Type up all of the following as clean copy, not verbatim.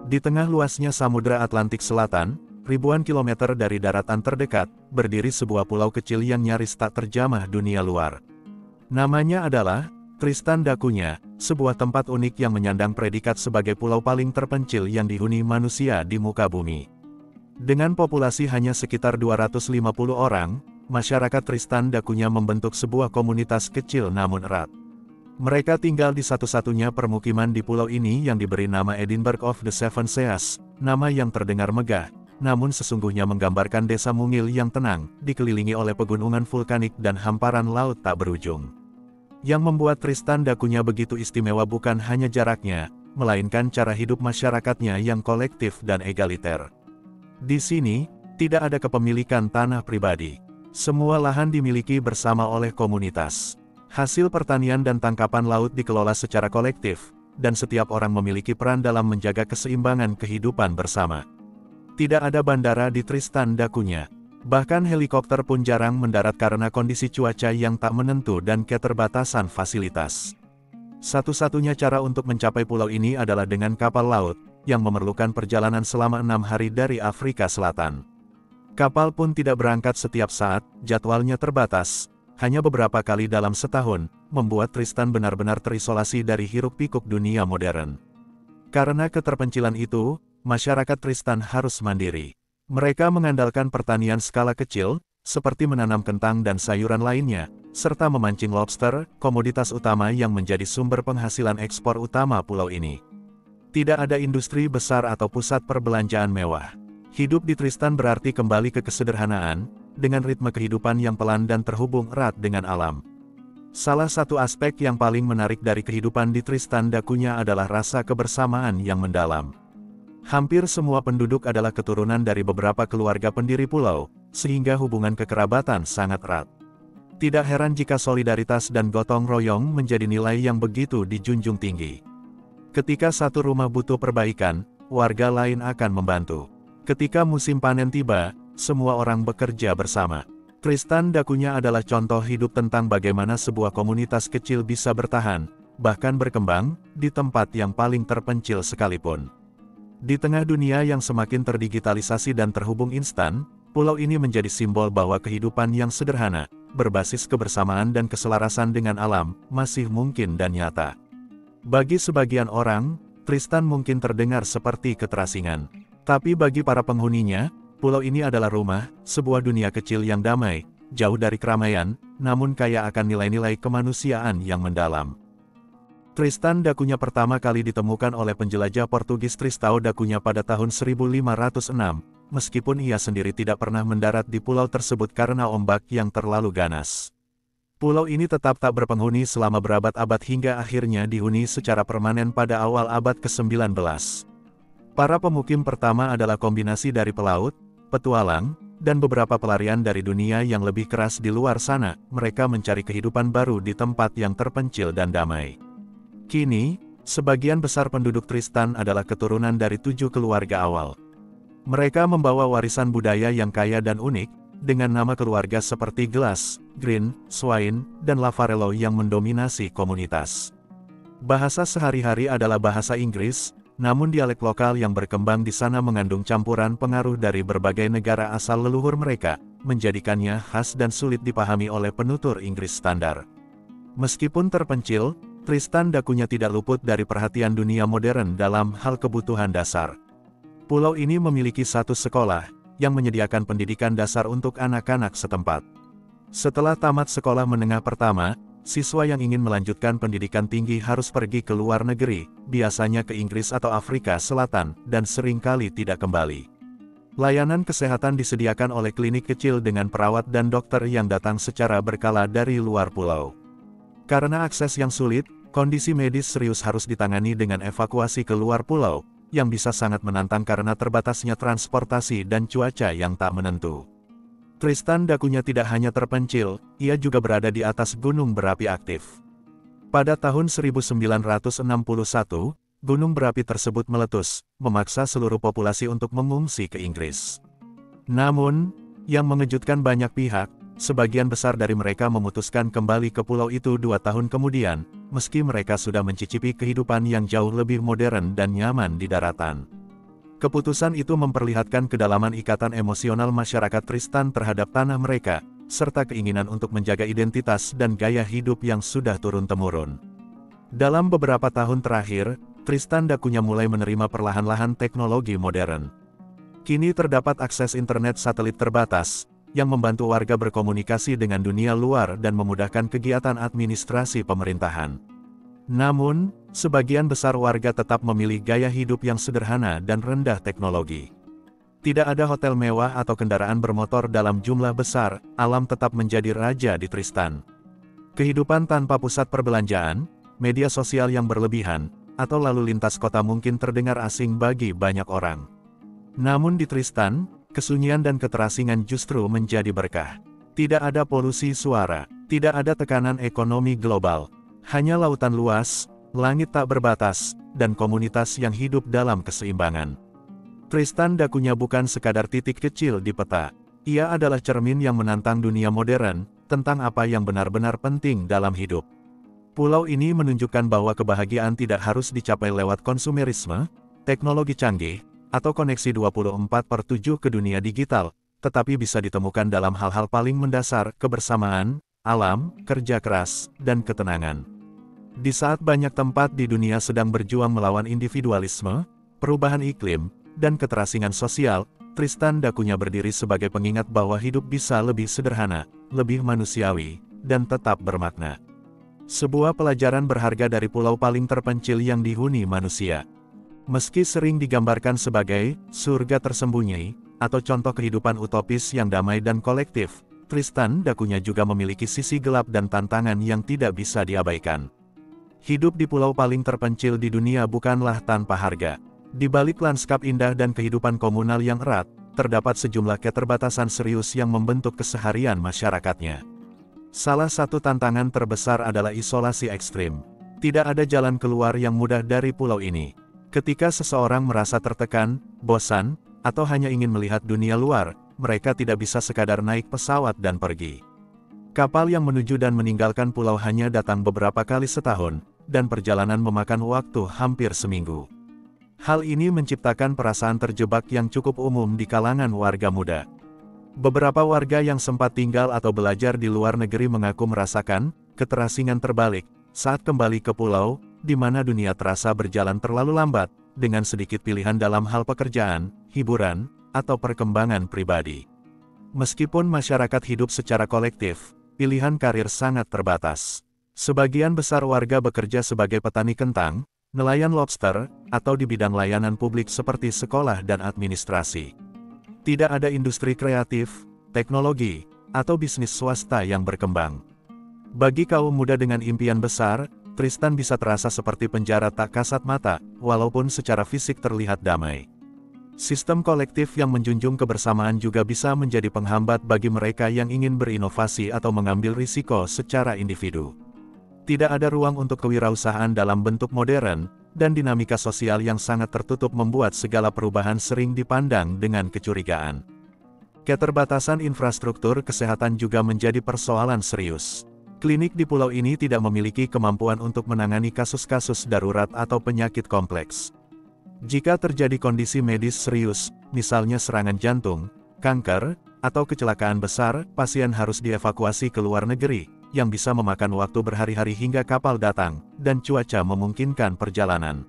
Di tengah luasnya Samudra Atlantik Selatan, ribuan kilometer dari daratan terdekat, berdiri sebuah pulau kecil yang nyaris tak terjamah dunia luar. Namanya adalah Tristan da Cunha, sebuah tempat unik yang menyandang predikat sebagai pulau paling terpencil yang dihuni manusia di muka bumi. Dengan populasi hanya sekitar 250 orang, masyarakat Tristan da Cunha membentuk sebuah komunitas kecil namun erat. Mereka tinggal di satu-satunya permukiman di pulau ini yang diberi nama Edinburgh of the Seven Seas, nama yang terdengar megah, namun sesungguhnya menggambarkan desa mungil yang tenang, dikelilingi oleh pegunungan vulkanik dan hamparan laut tak berujung. Yang membuat Tristan da Cunha begitu istimewa bukan hanya jaraknya, melainkan cara hidup masyarakatnya yang kolektif dan egaliter. Di sini, tidak ada kepemilikan tanah pribadi. Semua lahan dimiliki bersama oleh komunitas. Hasil pertanian dan tangkapan laut dikelola secara kolektif, dan setiap orang memiliki peran dalam menjaga keseimbangan kehidupan bersama. Tidak ada bandara di Tristan da Cunha. Bahkan helikopter pun jarang mendarat karena kondisi cuaca yang tak menentu dan keterbatasan fasilitas. Satu-satunya cara untuk mencapai pulau ini adalah dengan kapal laut, yang memerlukan perjalanan selama 6 hari dari Afrika Selatan. Kapal pun tidak berangkat setiap saat, jadwalnya terbatas. Hanya beberapa kali dalam setahun, membuat Tristan benar-benar terisolasi dari hiruk-pikuk dunia modern. Karena keterpencilan itu, masyarakat Tristan harus mandiri. Mereka mengandalkan pertanian skala kecil, seperti menanam kentang dan sayuran lainnya, serta memancing lobster, komoditas utama yang menjadi sumber penghasilan ekspor utama pulau ini. Tidak ada industri besar atau pusat perbelanjaan mewah. Hidup di Tristan berarti kembali ke kesederhanaan, dengan ritme kehidupan yang pelan dan terhubung erat dengan alam. Salah satu aspek yang paling menarik dari kehidupan di Tristan da Cunha adalah rasa kebersamaan yang mendalam. Hampir semua penduduk adalah keturunan dari beberapa keluarga pendiri pulau, sehingga hubungan kekerabatan sangat erat. Tidak heran jika solidaritas dan gotong royong menjadi nilai yang begitu dijunjung tinggi. Ketika satu rumah butuh perbaikan, warga lain akan membantu. Ketika musim panen tiba, semua orang bekerja bersama. Tristan da Cunha adalah contoh hidup tentang bagaimana sebuah komunitas kecil bisa bertahan, bahkan berkembang, di tempat yang paling terpencil sekalipun. Di tengah dunia yang semakin terdigitalisasi dan terhubung instan, pulau ini menjadi simbol bahwa kehidupan yang sederhana, berbasis kebersamaan dan keselarasan dengan alam, masih mungkin dan nyata. Bagi sebagian orang, Tristan mungkin terdengar seperti keterasingan. Tapi bagi para penghuninya, pulau ini adalah rumah, sebuah dunia kecil yang damai, jauh dari keramaian, namun kaya akan nilai-nilai kemanusiaan yang mendalam. Tristan da Cunha pertama kali ditemukan oleh penjelajah Portugis Tristão da Cunha pada tahun 1506, meskipun ia sendiri tidak pernah mendarat di pulau tersebut karena ombak yang terlalu ganas. Pulau ini tetap tak berpenghuni selama berabad-abad hingga akhirnya dihuni secara permanen pada awal abad ke-19. Para pemukim pertama adalah kombinasi dari pelaut, petualang, dan beberapa pelarian dari dunia yang lebih keras di luar sana. Mereka mencari kehidupan baru di tempat yang terpencil dan damai. Kini, sebagian besar penduduk Tristan adalah keturunan dari 7 keluarga awal. Mereka membawa warisan budaya yang kaya dan unik, dengan nama keluarga seperti Glass, Green, Swain, dan Lavarello yang mendominasi komunitas. Bahasa sehari-hari adalah bahasa Inggris, namun dialek lokal yang berkembang di sana mengandung campuran pengaruh dari berbagai negara asal leluhur mereka, menjadikannya khas dan sulit dipahami oleh penutur Inggris standar. Meskipun terpencil, Tristan da Cunha tidak luput dari perhatian dunia modern dalam hal kebutuhan dasar. Pulau ini memiliki satu sekolah, yang menyediakan pendidikan dasar untuk anak-anak setempat. Setelah tamat sekolah menengah pertama, siswa yang ingin melanjutkan pendidikan tinggi harus pergi ke luar negeri, biasanya ke Inggris atau Afrika Selatan, dan seringkali tidak kembali. Layanan kesehatan disediakan oleh klinik kecil dengan perawat dan dokter yang datang secara berkala dari luar pulau. Karena akses yang sulit, kondisi medis serius harus ditangani dengan evakuasi ke luar pulau, yang bisa sangat menantang karena terbatasnya transportasi dan cuaca yang tak menentu. Tristan da Cunha tidak hanya terpencil, ia juga berada di atas gunung berapi aktif. Pada tahun 1961, gunung berapi tersebut meletus, memaksa seluruh populasi untuk mengungsi ke Inggris. Namun, yang mengejutkan banyak pihak, sebagian besar dari mereka memutuskan kembali ke pulau itu 2 tahun kemudian, meski mereka sudah mencicipi kehidupan yang jauh lebih modern dan nyaman di daratan. Keputusan itu memperlihatkan kedalaman ikatan emosional masyarakat Tristan terhadap tanah mereka, serta keinginan untuk menjaga identitas dan gaya hidup yang sudah turun-temurun. Dalam beberapa tahun terakhir, Tristan da Cunha mulai menerima perlahan-lahan teknologi modern. Kini terdapat akses internet satelit terbatas, yang membantu warga berkomunikasi dengan dunia luar dan memudahkan kegiatan administrasi pemerintahan. Namun, sebagian besar warga tetap memilih gaya hidup yang sederhana dan rendah teknologi. Tidak ada hotel mewah atau kendaraan bermotor dalam jumlah besar, alam tetap menjadi raja di Tristan. Kehidupan tanpa pusat perbelanjaan, media sosial yang berlebihan, atau lalu lintas kota mungkin terdengar asing bagi banyak orang. Namun di Tristan, kesunyian dan keterasingan justru menjadi berkah. Tidak ada polusi suara, tidak ada tekanan ekonomi global. Hanya lautan luas, langit tak berbatas, dan komunitas yang hidup dalam keseimbangan. Tristan da Cunha bukan sekadar titik kecil di peta. Ia adalah cermin yang menantang dunia modern, tentang apa yang benar-benar penting dalam hidup. Pulau ini menunjukkan bahwa kebahagiaan tidak harus dicapai lewat konsumerisme, teknologi canggih, atau koneksi 24/7 ke dunia digital, tetapi bisa ditemukan dalam hal-hal paling mendasar, kebersamaan, alam, kerja keras, dan ketenangan. Di saat banyak tempat di dunia sedang berjuang melawan individualisme, perubahan iklim, dan keterasingan sosial, Tristan da Cunha berdiri sebagai pengingat bahwa hidup bisa lebih sederhana, lebih manusiawi, dan tetap bermakna. Sebuah pelajaran berharga dari pulau paling terpencil yang dihuni manusia. Meski sering digambarkan sebagai surga tersembunyi, atau contoh kehidupan utopis yang damai dan kolektif, Tristan da Cunha juga memiliki sisi gelap dan tantangan yang tidak bisa diabaikan. Hidup di pulau paling terpencil di dunia bukanlah tanpa harga. Di balik lanskap indah dan kehidupan komunal yang erat, terdapat sejumlah keterbatasan serius yang membentuk keseharian masyarakatnya. Salah satu tantangan terbesar adalah isolasi ekstrim. Tidak ada jalan keluar yang mudah dari pulau ini. Ketika seseorang merasa tertekan, bosan, atau hanya ingin melihat dunia luar, mereka tidak bisa sekadar naik pesawat dan pergi. Kapal yang menuju dan meninggalkan pulau hanya datang beberapa kali setahun, dan perjalanan memakan waktu hampir seminggu. Hal ini menciptakan perasaan terjebak yang cukup umum di kalangan warga muda. Beberapa warga yang sempat tinggal atau belajar di luar negeri mengaku merasakan keterasingan terbalik saat kembali ke pulau, di mana dunia terasa berjalan terlalu lambat, dengan sedikit pilihan dalam hal pekerjaan, hiburan, atau perkembangan pribadi. Meskipun masyarakat hidup secara kolektif, pilihan karir sangat terbatas. Sebagian besar warga bekerja sebagai petani kentang, nelayan lobster, atau di bidang layanan publik seperti sekolah dan administrasi. Tidak ada industri kreatif, teknologi, atau bisnis swasta yang berkembang. Bagi kaum muda dengan impian besar, Tristan bisa terasa seperti penjara tak kasat mata, walaupun secara fisik terlihat damai. Sistem kolektif yang menjunjung kebersamaan juga bisa menjadi penghambat bagi mereka yang ingin berinovasi atau mengambil risiko secara individu. Tidak ada ruang untuk kewirausahaan dalam bentuk modern, dan dinamika sosial yang sangat tertutup membuat segala perubahan sering dipandang dengan kecurigaan. Keterbatasan infrastruktur kesehatan juga menjadi persoalan serius. Klinik di pulau ini tidak memiliki kemampuan untuk menangani kasus-kasus darurat atau penyakit kompleks. Jika terjadi kondisi medis serius, misalnya serangan jantung, kanker, atau kecelakaan besar, pasien harus dievakuasi ke luar negeri, yang bisa memakan waktu berhari-hari hingga kapal datang, dan cuaca memungkinkan perjalanan.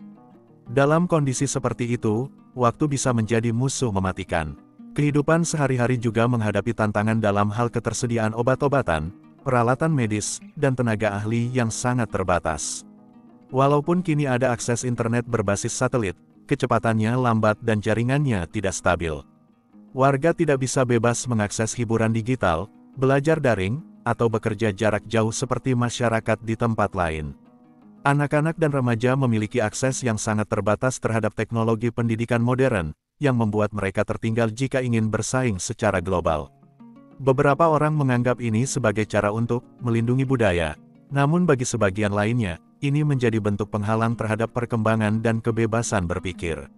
Dalam kondisi seperti itu, waktu bisa menjadi musuh mematikan. Kehidupan sehari-hari juga menghadapi tantangan dalam hal ketersediaan obat-obatan, peralatan medis, dan tenaga ahli yang sangat terbatas. Walaupun kini ada akses internet berbasis satelit, kecepatannya lambat dan jaringannya tidak stabil. Warga tidak bisa bebas mengakses hiburan digital, belajar daring, atau bekerja jarak jauh seperti masyarakat di tempat lain. Anak-anak dan remaja memiliki akses yang sangat terbatas terhadap teknologi pendidikan modern, yang membuat mereka tertinggal jika ingin bersaing secara global. Beberapa orang menganggap ini sebagai cara untuk melindungi budaya, namun bagi sebagian lainnya, ini menjadi bentuk penghalang terhadap perkembangan dan kebebasan berpikir.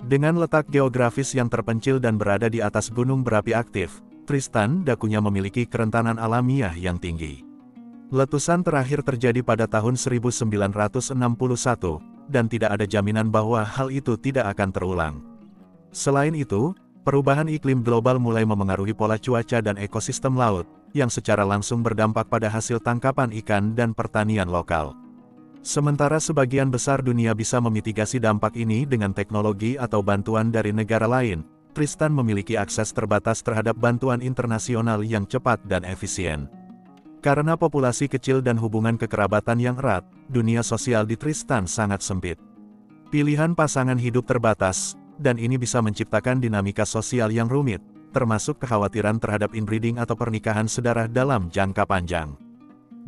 Dengan letak geografis yang terpencil dan berada di atas gunung berapi aktif, Tristan da Cunha memiliki kerentanan alamiah yang tinggi. Letusan terakhir terjadi pada tahun 1961, dan tidak ada jaminan bahwa hal itu tidak akan terulang. Selain itu, perubahan iklim global mulai memengaruhi pola cuaca dan ekosistem laut, yang secara langsung berdampak pada hasil tangkapan ikan dan pertanian lokal. Sementara sebagian besar dunia bisa memitigasi dampak ini dengan teknologi atau bantuan dari negara lain, Tristan memiliki akses terbatas terhadap bantuan internasional yang cepat dan efisien. Karena populasi kecil dan hubungan kekerabatan yang erat, dunia sosial di Tristan sangat sempit. Pilihan pasangan hidup terbatas, dan ini bisa menciptakan dinamika sosial yang rumit, termasuk kekhawatiran terhadap inbreeding atau pernikahan sedarah dalam jangka panjang.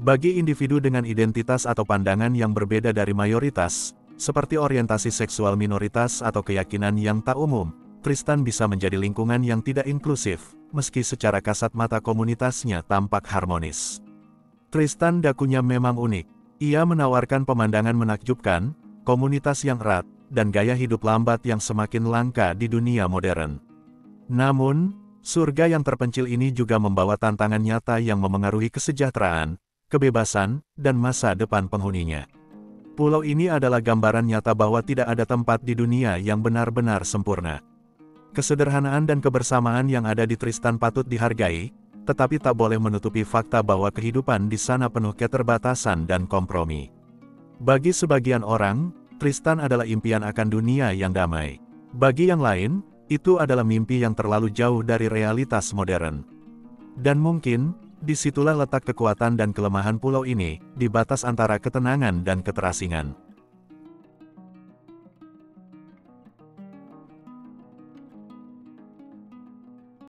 Bagi individu dengan identitas atau pandangan yang berbeda dari mayoritas, seperti orientasi seksual minoritas atau keyakinan yang tak umum, Tristan bisa menjadi lingkungan yang tidak inklusif, meski secara kasat mata komunitasnya tampak harmonis. Tristan da Cunha memang unik. Ia menawarkan pemandangan menakjubkan, komunitas yang erat, dan gaya hidup lambat yang semakin langka di dunia modern. Namun, surga yang terpencil ini juga membawa tantangan nyata yang memengaruhi kesejahteraan, kebebasan, dan masa depan penghuninya. Pulau ini adalah gambaran nyata bahwa tidak ada tempat di dunia yang benar-benar sempurna. Kesederhanaan dan kebersamaan yang ada di Tristan patut dihargai, tetapi tak boleh menutupi fakta bahwa kehidupan di sana penuh keterbatasan dan kompromi. Bagi sebagian orang, Tristan adalah impian akan dunia yang damai. Bagi yang lain, itu adalah mimpi yang terlalu jauh dari realitas modern. Dan mungkin, disitulah letak kekuatan dan kelemahan pulau ini, di batas antara ketenangan dan keterasingan.